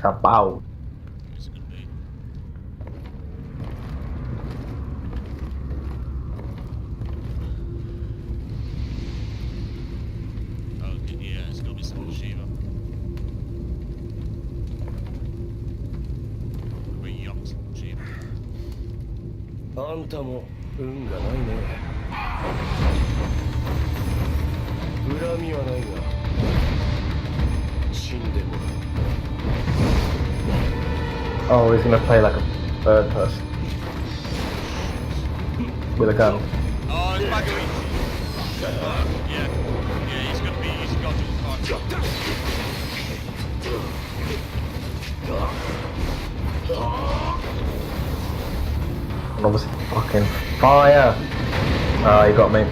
Kabow. Who's it gonna be? Oh, yeah, it's gotta be some Shiva. Very young Shiva. あんたも運がないね。恨みはないが、死んでもらう。 Oh, he's gonna play like a third person. With a gun. Oh, it's Bagui! Yeah, he's got dual card. And obviously fucking fire! Ah, he got me.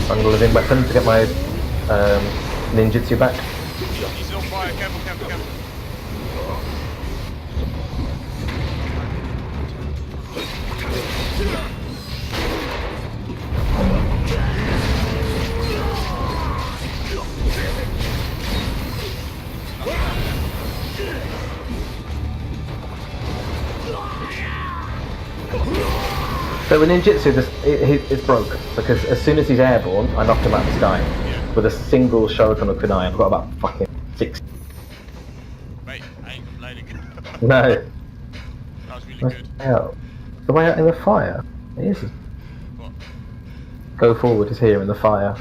I'm gonna living weapon to get my ninjutsu back. He's on fire, careful, careful, careful. So with ninjutsu, it's broke because as soon as he's airborne, I knocked him out of the sky with a single shuriken or kunai. I've got about fucking 6. Wait, I ain't complaining. No. That was really good. Out. The way out in the fire. It is. What? Go forward is here in the fire.